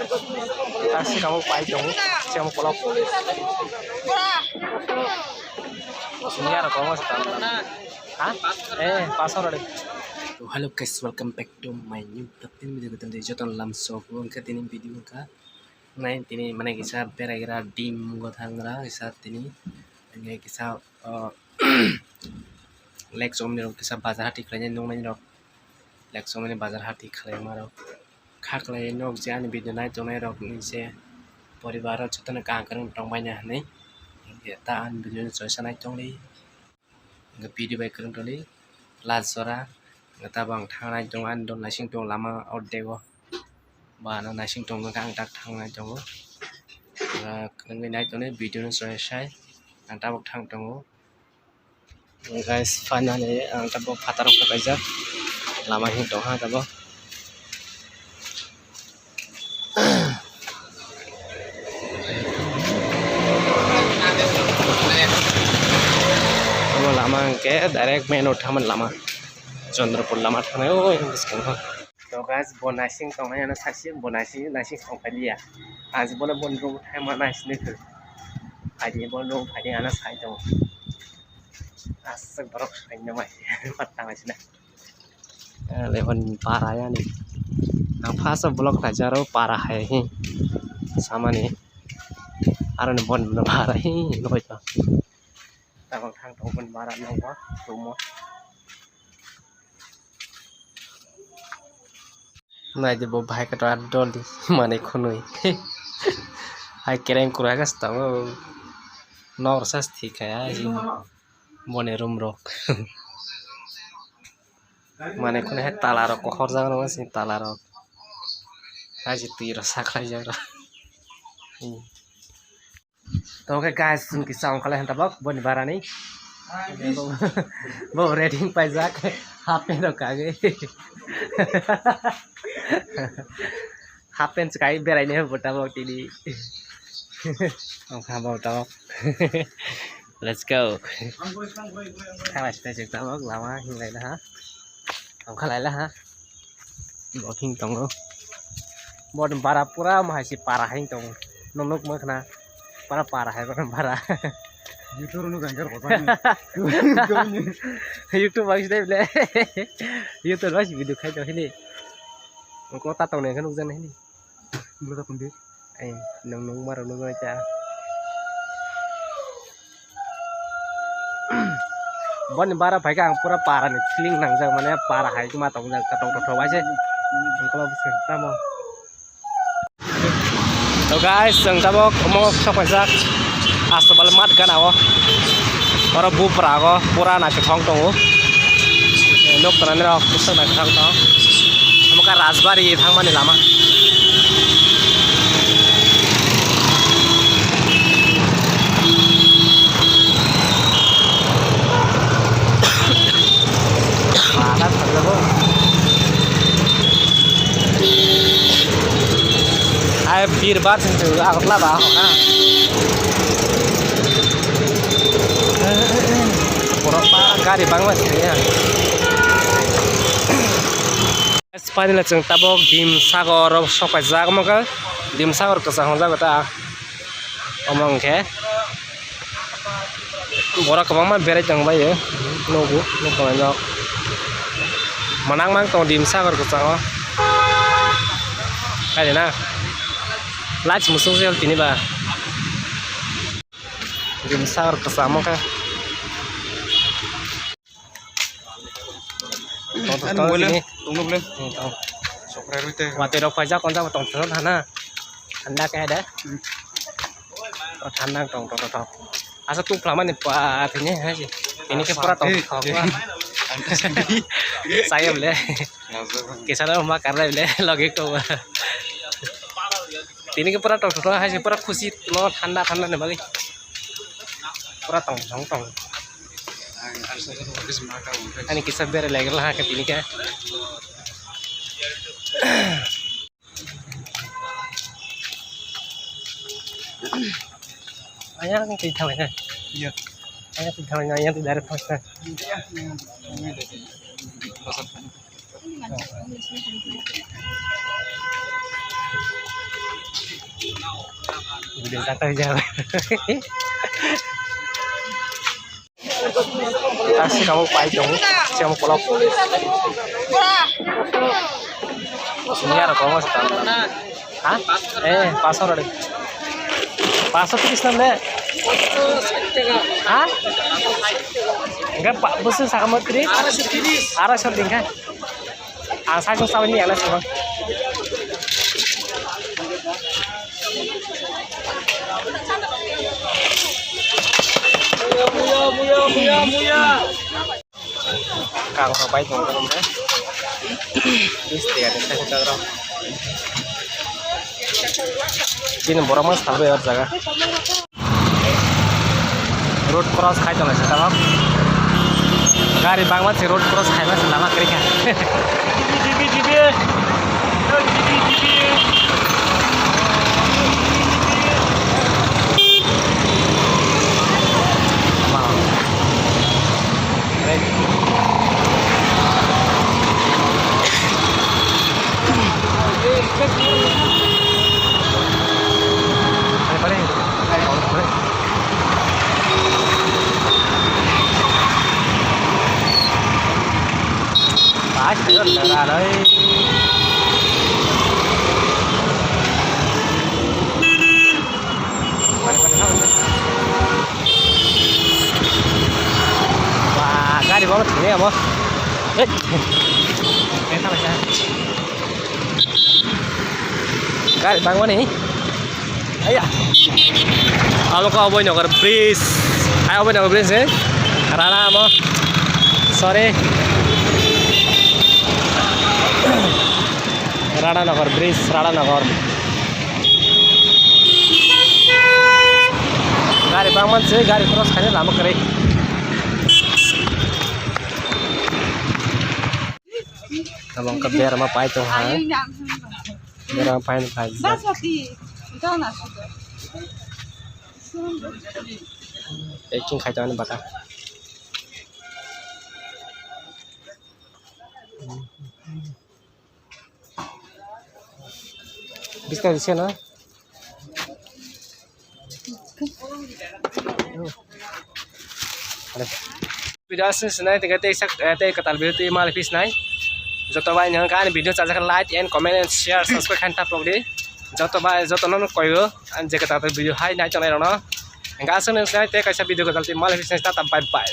Kasih kamu pai dong, siapa mau kolok? Sini ada kamu sekarang. Hah? Pasar ada. Hello guys, welcome back to my new vlog. Ini video kita dari Joton Lam Shop. Kita ini video ka. Nah ini mana kisah berakira dim gothangra kisah ini. Ini kisah Lex omni rok kisah bazar hati kerja nong nong rok. Lex omni bazar hati kerja marok. Khak lai nok jan video nai to nai rok ni se परिवार चतन कांकरन टंबाइना नै ta an video choi sanai tongli video bai kereng toli lazora ngata bang thangnai tong an don nasing tong lama outdego ba na nasing tong kang tak thangnai tongo kereng nai tone video no choi sai ang ta bok thang tongo guys finally ang ta bok phatarok ka kaisa lama hing tong ha ta bok lama ke direct main uthaman lama Chandrapur lama thane oi biskan to guys bonasing tong na sasi bonasing nasing tong palia आज बोले बन room है मना इसने फिर आज ये बन रूम आज आना साइ तो आज से बरफ खाने में पत्ता में इसने लेवन पारा या नहीं अब फास्ट ब्लॉक हजारों पारा है ही सामान्य आरन बन पारा ही लोग तो तब थang tong bun barat nong ko tumo nai de bo bhai ka tar dol di mane khunui hai kereng kura gas ta nor sas thik hai ji bone rum rok mane khune hai tala rok ko khorja no si tala rok haji tira sakrai jara तो okay guys उनकी sound कले हंता बक बन बारा नहीं वो raiding पैसा के half pen रखा गए हाफ पेन स्काई बेराई नहीं बोटा बक टीली हम खा बोटा बक लेट्स गो खाना स्टेज एक बक लामा हिंग लाइला हा हम खा लाइला हा बक हिंग तंगो बन बारा पूरा महासी पारा हिंग तंग नोनोक मखना para parah ya parah YouTube nu ganjar kota YouTube bagus deh beli YouTube bagus video khai cho ini kau tak tahu nih kan ujian ini belum tahu pun nung nung marah nung aja bon bara baik ang pura parah nih feeling nang jang mana parah hai cuma tahu jang ketong ketong aja kalau bisa tamu तो guys जों दाबो अमो सफायजाक आसबाल मात गानाव और बुपरागो पूरा ना थंग दङ नक तनानै रक पुसना थंग दङ हमका राजबारी थांमानि लामा माला थांजाबो ai bir bat itu agak laba na berapa kali bang mas ya sepadi lah ceng tabok dim sagor sopai jag maka dim sagor kesahon jag ta omong ke borak kebang mah beres ceng bay ya nunggu nunggu manang mang tong dim sagor kesahon kali na Lach musuh sel tini ba, dim sagar kesama ka. Tong boleh, tunggu boleh. Sokrer itu. Mati rok pajak kontak tong terus hana, anda kayak ada. Hana tong. Asa tuh pelaman nih pak artinya sih. Ini ke pura tong. Saya boleh. Kisah rumah karena boleh logik tuh. Ini ke pura tong tong hasil pura kusi no tanda nih balik pura tong ini kisah biar lagi lah ke ini ke ayah kan tidak tahu ya iya ayah tidak tahu ayah tidak ada poster Video kata aja. Kasih kamu payung, kamu kolok. Ini ada kamu sekarang. Hah? Pasar ada. Pasar tulis namanya. Hah? Enggak Pak, bos sama tadi. Arah shooting kan? Saya juga sama ini yang lain bang. Muya. Kang sampai teman-teman ya. Istiadat saya sekarang. Ini borong mas tahu ya jaga. Road cross खाई चला सकता हूँ गाड़ी बाग मत से road cross खाई मत लामा करेगा GB ra đấy và cái đi có thế không hết cái sao vậy cái bang mana ini ayah kalau kau boleh nyokar bridge ayo boleh nyokar bridge karena apa sorry Radhanagar Bridge, Radhanagar. Gari bangun sih, gari cross kayaknya lama kere. Kalau ke biar sama pai tuh hang. Biar sama pai pai. Packing khai tahu nih bata. Bisa di sana. Video senai tinggal katal video malah pis nai. Joto bai yang kan video cajakan like and comment and share subscribe kan tap lagi. Joto non koyo anje katal video hai nai channel no. Enggak senang senai kaisa video katal malah pis nai tap bye bye.